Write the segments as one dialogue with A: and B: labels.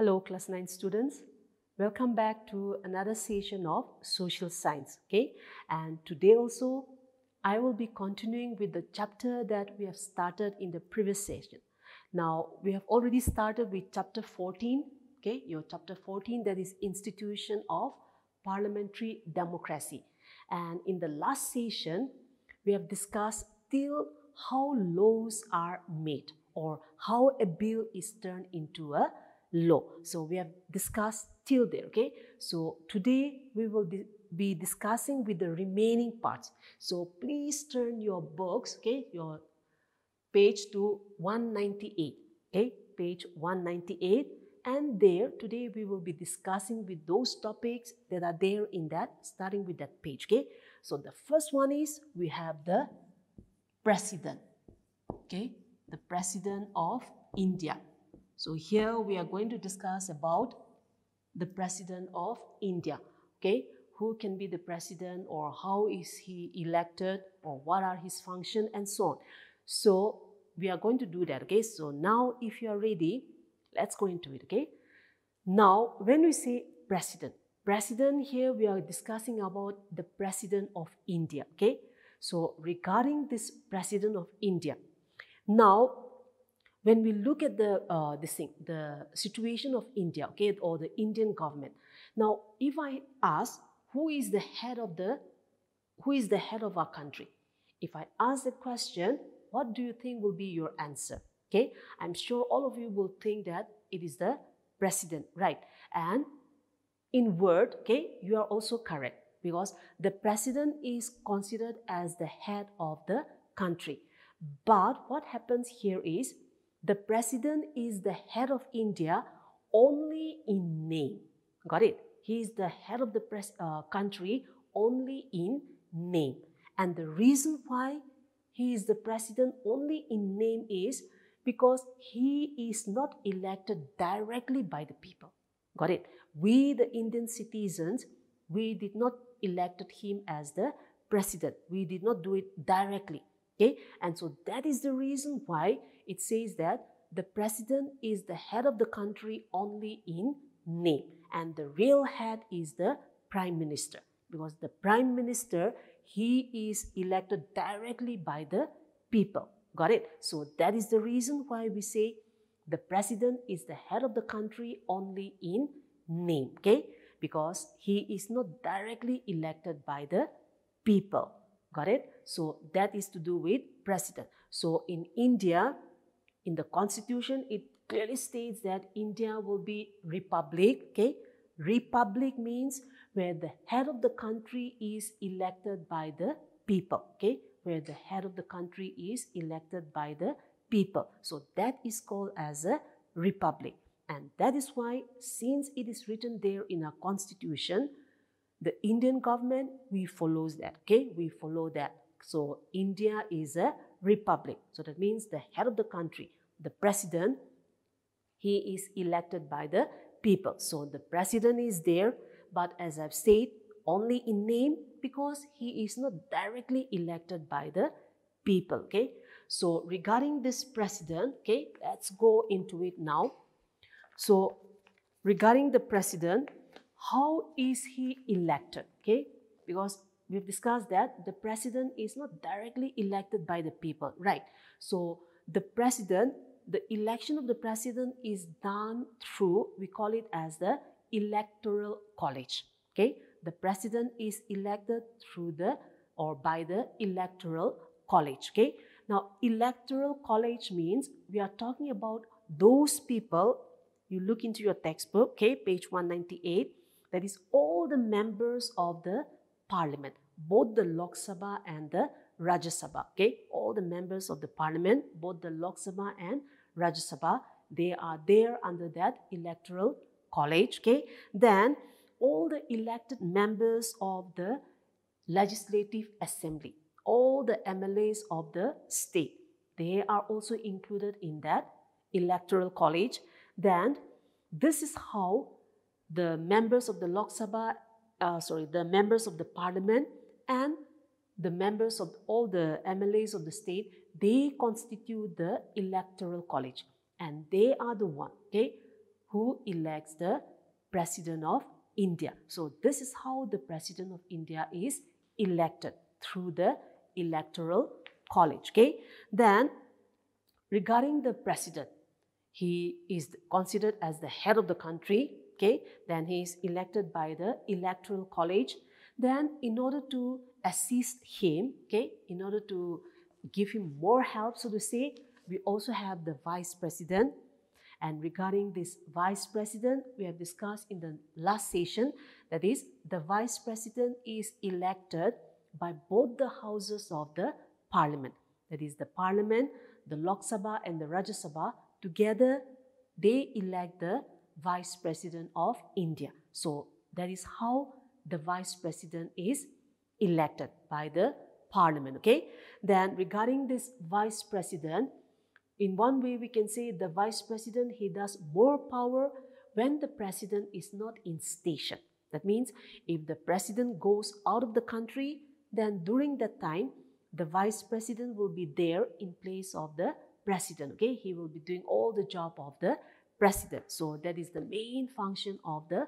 A: Hello class 9 students, welcome back to another session of social science. And today also I will be continuing with the chapter that we have started in the previous session. Now we have already started with chapter 14, your chapter 14, that is institution of parliamentary democracy. And in the last session we have discussed till how laws are made or how a bill is turned into a law. So we have discussed till there. So today we will be discussing with the remaining parts. So please turn your books, your page to 198, page 198, and there today we will be discussing with those topics that are there in that, starting with that page. So the first one is we have the president, the president of India. So here we are going to discuss about the president of India, who can be the president or how is he elected or what are his functions and so on. So we are going to do that, So now if you are ready, let's go into it, Now when we say president here we are discussing about the president of India, So regarding this president of India, now when we look at the situation of India, or the Indian government. Now, if I ask who is the head of our country, if I ask the question, what do you think will be your answer? I'm sure all of you will think that it is the president, right? And in word, you are also correct because the president is considered as the head of the country. But what happens here is the president is the head of India only in name. Got it? He is the head of the country only in name. And the reason why he is the president only in name is because he is not elected directly by the people. Got it? We, the Indian citizens, we did not elected him as the president. We did not do it directly. And so that is the reason why it says that the president is the head of the country only in name, and the real head is the prime minister, because the prime minister, he is elected directly by the people. Got it? So that is the reason why we say the president is the head of the country only in name, because he is not directly elected by the people. Got it? So that is to do with president. So in India, in the constitution, it clearly states that India will be republic. Republic means where the head of the country is elected by the people. Where the head of the country is elected by the people. So that is called as a republic. And that is why, since it is written there in our constitution, the Indian government, we follows that, We follow that. So India is a republic. So that means the head of the country, the president, he is elected by the people. So the president is there, but as I've said, only in name because he is not directly elected by the people, So regarding this president, let's go into it now. So regarding the president, how is he elected? Because we've discussed that the president is not directly elected by the people, right? So the president, the election of the president is done through, we call it as the electoral college. The president is elected through by the electoral college. Now electoral college means we are talking about those people. You look into your textbook, page 198. That is all the members of the parliament, both the Lok Sabha and the Rajya Sabha. All the members of the parliament, both the Lok Sabha and Rajya Sabha, they are there under that electoral college. Then all the elected members of the legislative assembly, all the MLAs of the state, they are also included in that electoral college. Then this is how the members of the Lok Sabha, the members of the parliament and the members of all the MLAs of the state, they constitute the electoral college. And they are the one, who elects the President of India. So this is how the President of India is elected, through the Electoral College. Okay. Then regarding the President, he is considered as the head of the country. Okay. Then he is elected by the Electoral College. Then in order to assist him, okay, in order to give him more help, so to say, we also have the Vice President. And regarding this Vice President, we have discussed in the last session, that is, the Vice President is elected by both the houses of the Parliament. That is, the Parliament, the Lok Sabha and the Rajya Sabha, together they elect the Vice President of India. So that is how the Vice President is elected by the Parliament. Okay. Then regarding this Vice President, in one way we can say the Vice President, he does more power when the President is not in station. That means if the President goes out of the country, then during that time, the Vice President will be there in place of the President. Okay, he will be doing all the job of the President. So that is the main function of the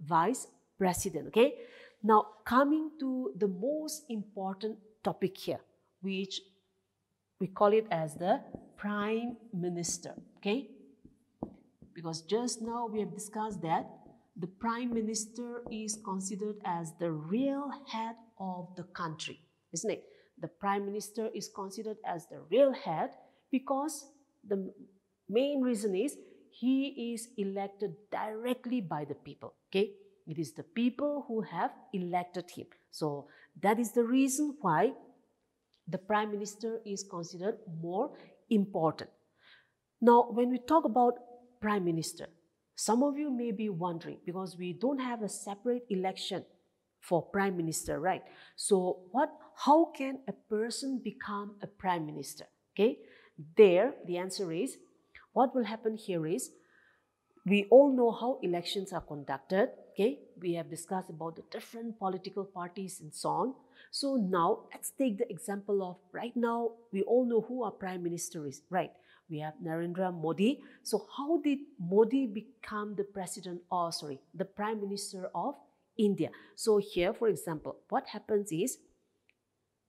A: Vice President. Okay, now coming to the most important topic here, which we call it as the Prime Minister. Okay, because just now we have discussed that the Prime Minister is considered as the real head of the country, isn't it? The Prime Minister is considered as the real head because the main reason is he is elected directly by the people. Okay, it is the people who have elected him. So that is the reason why the Prime Minister is considered more important. Now, when we talk about Prime Minister, some of you may be wondering, because we don't have a separate election for Prime Minister, right? So how can a person become a Prime Minister? Okay, there the answer is, what will happen here is, we all know how elections are conducted. Okay, we have discussed about the different political parties and so on. So now let's take the example of, right now we all know who our Prime Minister is, right? We have Narendra Modi. So how did Modi become the the Prime Minister of India? So here, for example, what happens is,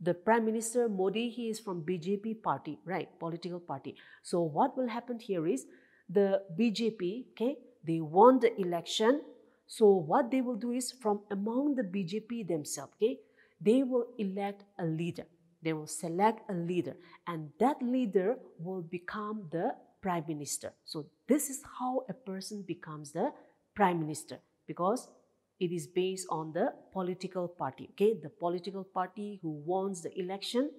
A: the Prime Minister Modi, he is from BJP party, right? Political party. So what will happen here is, the BJP, okay, they won the election. So what they will do is, from among the BJP themselves, okay, they will elect a leader. They will select a leader, and that leader will become the Prime Minister. So this is how a person becomes the Prime Minister, because it is based on the political party. Okay, the political party who wants the election,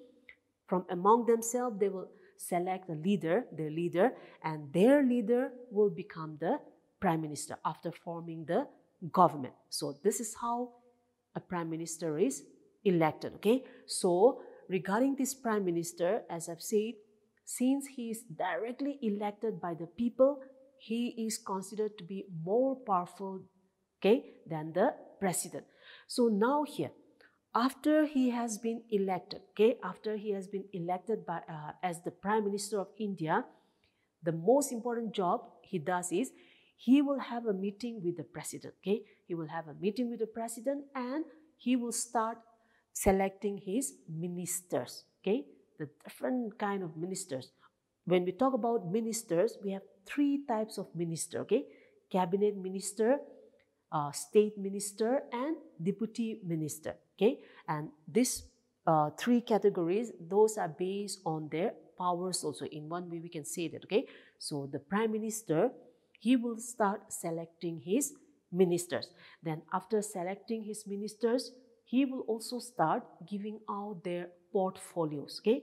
A: from among themselves they will select a leader, their leader, and their leader will become the Prime Minister after forming the government. So this is how a Prime Minister is elected. Okay, so regarding this Prime Minister, as I've said, since he is directly elected by the people, he is considered to be more powerful, okay, than the President. So now here, after he has been elected, okay, after he has been elected by as the Prime Minister of India, the most important job he does is, he will have a meeting with the President. Okay, he will have a meeting with the President, and he will start selecting his ministers. Okay, the different kind of ministers. When we talk about ministers, we have three types of minister. Okay, cabinet minister, state minister, and deputy minister. Okay, and these three categories, those are based on their powers also. In one way we can say that. Okay, so the Prime Minister, he will start selecting his ministers. Then after selecting his ministers, he will also start giving out their portfolios. Okay,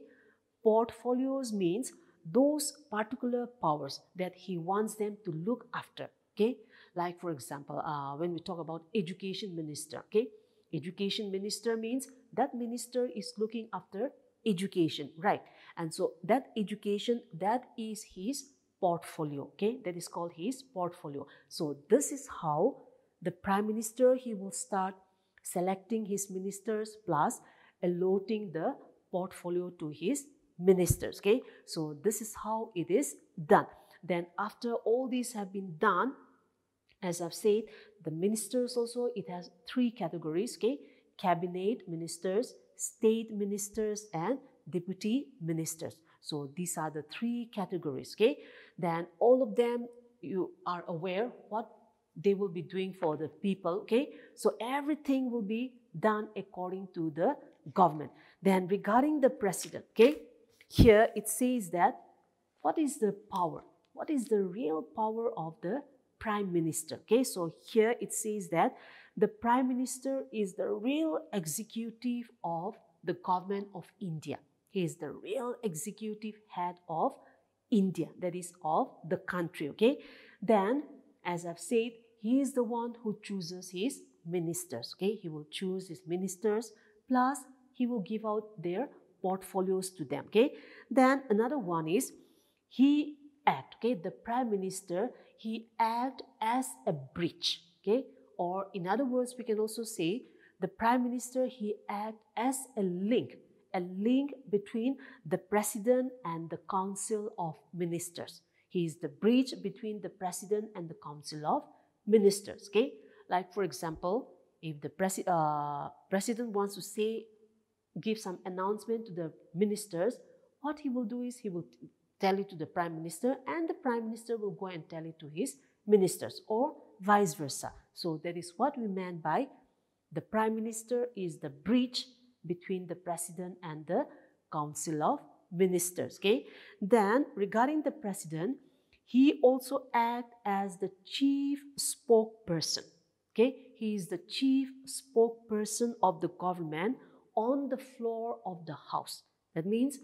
A: portfolios means those particular powers that he wants them to look after. Okay, like for example, when we talk about education minister, okay, education minister means that minister is looking after education, right? And so that education, that is his portfolio. Okay, that is called his portfolio. So this is how the Prime Minister, he will start selecting his ministers plus allotting the portfolio to his ministers. Okay, so this is how it is done. Then after all these have been done, As I've said, the ministers also, it has three categories, okay? Cabinet ministers, state ministers, and deputy ministers. So these are the three categories, okay? Then all of them, you are aware what they will be doing for the people, okay? So everything will be done according to the government. Then regarding the president, okay? Here it says that what is the power? What is the real power of the prime minister? Okay, so here it says that the prime minister is the real executive of the government of India. He is the real executive head of India, that is of the country, okay? Then, as I've said, he is the one who chooses his ministers, okay? He will choose his ministers, plus he will give out their portfolios to them, okay? Then another one is he act, okay? The prime minister, he act as a bridge, okay? Or in other words, we can also say the prime minister, he act as a link between the president and the council of ministers. He is the bridge between the president and the council of ministers, okay? Like for example, if the president wants to say, give some announcement to the ministers, what he will do is he will tell it to the prime minister, and the prime minister will go and tell it to his ministers, or vice versa. So that is what we meant by the prime minister is the bridge between the president and the council of ministers, okay? Then regarding the president, he also acts as the chief spokesperson, okay? He is the chief spokesperson of the government on the floor of the house. That means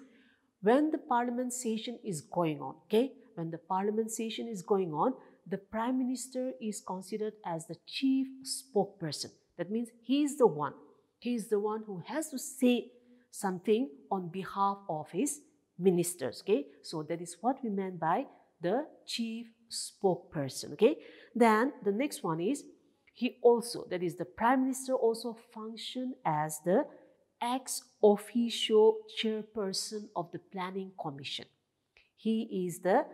A: when the parliament session is going on, okay? When the parliament session is going on, the prime minister is considered as the chief spokesperson. That means he is the one who has to say something on behalf of his ministers, okay? So that is what we meant by the chief spokesperson, okay? Then the next one is he also, that is the prime minister also function as the ex officio chairperson of the planning commission. He is the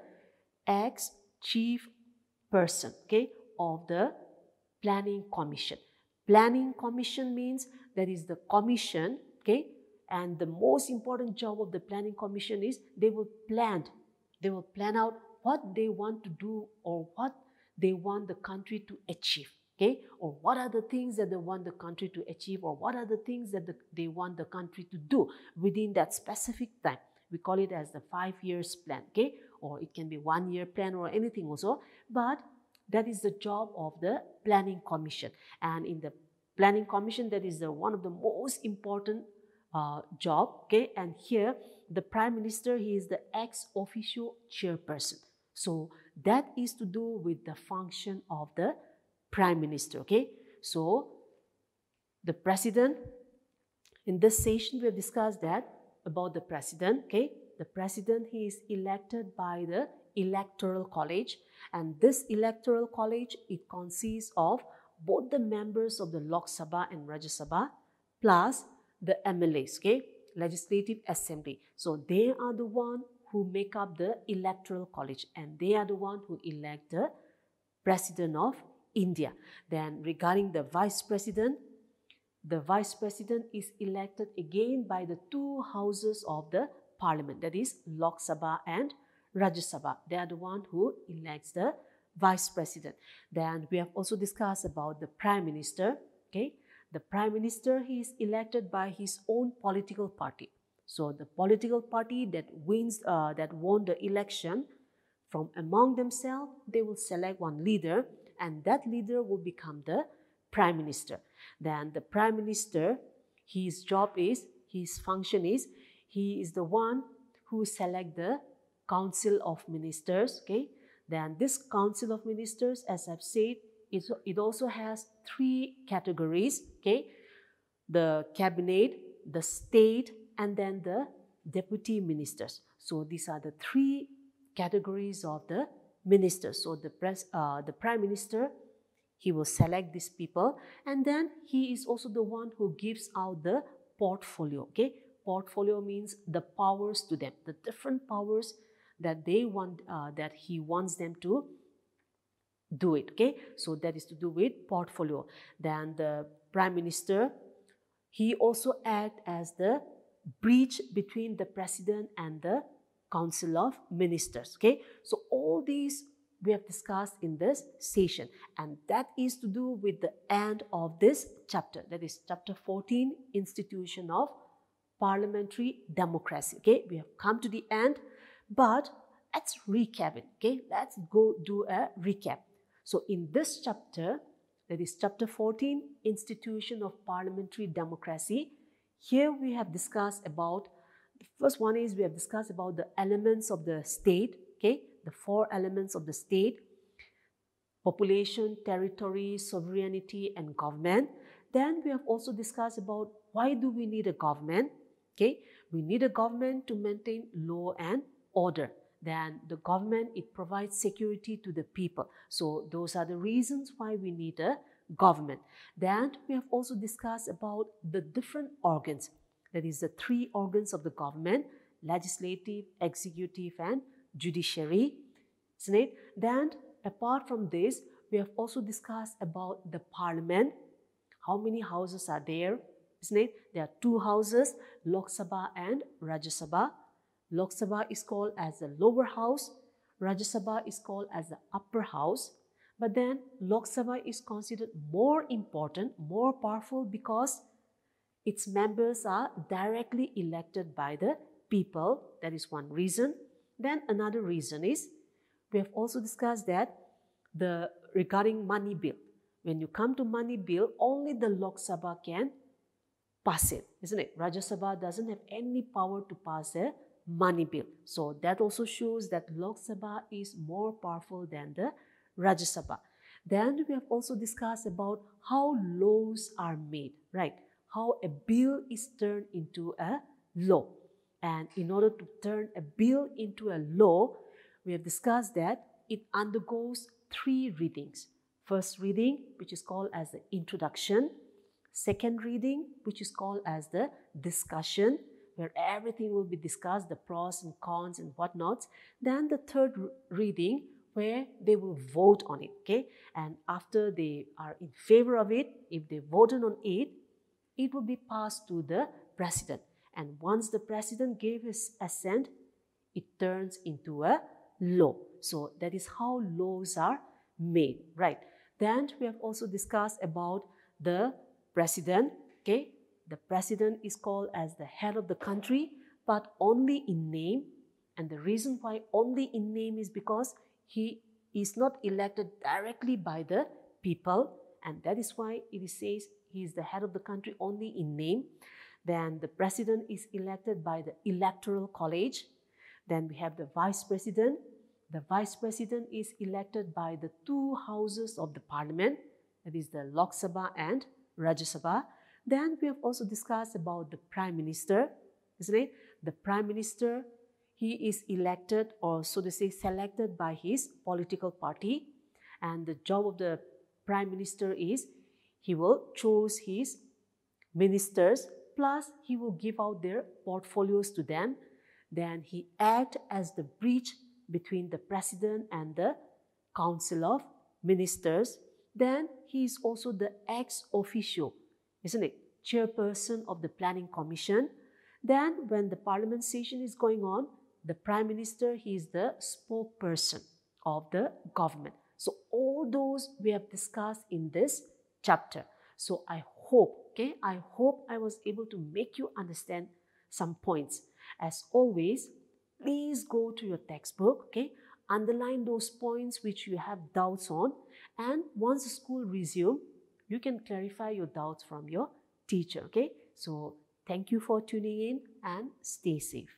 A: ex chief person, okay, of the planning commission. Planning commission means that is the commission, okay, and the most important job of the planning commission is they will plan out what they want to do or what they want the country to achieve, okay, or what are the things that they want the country to achieve, or what are the things that they want the country to do within that specific time. We call it as the 5 years plan, okay, or it can be 1 year plan or anything also, but that is the job of the planning commission. And in the planning commission, that is one of the most important job, okay, and here the prime minister, he is the ex officio chairperson. So that is to do with the function of the prime minister, okay? So the president, in this session we have discussed that about the president, okay? The president, he is elected by the electoral college, and this electoral college, it consists of both the members of the Lok Sabha and Rajya Sabha plus the MLAs, okay? Legislative Assembly. So they are the one who make up the electoral college, and they are the one who elect the president of India. Then regarding the vice president is elected again by the two houses of the parliament, that is Lok Sabha and Rajya Sabha. They are the one who elects the vice president. Then we have also discussed about the prime minister, okay? The prime minister, he is elected by his own political party. So the political party that won the election, from among themselves, they will select one leader, and that leader will become the prime minister. Then the prime minister, his function is, he is the one who select the council of ministers, okay? Then this council of ministers, as I've said, it also has three categories, okay? The cabinet, the state, and then the deputy ministers. So these are the three categories of the ministers. So the prime minister, he will select these people, and then he is also the one who gives out the portfolio, okay? Portfolio means the powers to them, the different powers that they want, that he wants them to do it. Okay, so that is to do with portfolio. Then the Prime Minister, he also act as the bridge between the President and the Council of Ministers. Okay, so all these we have discussed in this session, and that is to do with the end of this chapter, that is chapter 14, Institution of Parliamentary Democracy. Okay, we have come to the end, but let's recap it. Okay, let's go do a recap. So in this chapter, that is chapter 14, Institution of Parliamentary Democracy, here we have discussed about, the first one is we have discussed about the elements of the state. Okay, the 4 elements of the state: population, territory, sovereignty, and government. Then we have also discussed about why do we need a government. Okay, we need a government to maintain law and order. Then the government, it provides security to the people. So those are the reasons why we need a government. Then we have also discussed about the different organs, that is the 3 organs of the government: legislative, executive, and judiciary, isn't it? Then apart from this, we have also discussed about the parliament. How many houses are there, isn't it? There are 2 houses, Lok Sabha and Rajya Sabha. Lok Sabha is called as the lower house, Rajya Sabha is called as the upper house. But then Lok Sabha is considered more important, more powerful, because its members are directly elected by the people. That is one reason. Then another reason is, we have also discussed that regarding money bill. When you come to money bill, only the Lok Sabha can pass it, isn't it? Rajya Sabha doesn't have any power to pass a money bill. So that also shows that Lok Sabha is more powerful than the Rajya Sabha. Then we have also discussed about how laws are made, right? How a bill is turned into a law. And in order to turn a bill into a law, we have discussed that it undergoes 3 readings. First reading, which is called as the introduction. Second reading, which is called as the discussion, where everything will be discussed, the pros and cons and whatnot. Then the third reading, where they will vote on it. Okay, and after they are in favor of it, if they voted on it, it will be passed to the president. And once the president gave his assent, it turns into a law. So that is how laws are made, right? Then we have also discussed about the president. Okay, the president is called as the head of the country, but only in name. And the reason why only in name is because he is not elected directly by the people, and that is why it says he is the head of the country only in name. Then the president is elected by the electoral college. Then we have the vice president. The vice president is elected by the 2 houses of the parliament, that is the Lok Sabha and Rajya Sabha. Then we have also discussed about the prime minister, isn't it? The prime minister, he is elected, or so to say selected, by his political party. And the job of the prime minister is he will choose his ministers, plus he will give out their portfolios to them. Then he acts as the bridge between the president and the council of ministers. Then he is also the ex officio, isn't it, chairperson of the planning commission. Then when the parliament session is going on, the prime minister, he is the spokesperson of the government. So all those we have discussed in this chapter. So I hope, okay, I hope I was able to make you understand some points. As always, please go to your textbook, okay, underline those points which you have doubts on, and once the school resumes, you can clarify your doubts from your teacher, okay. So thank you for tuning in and stay safe.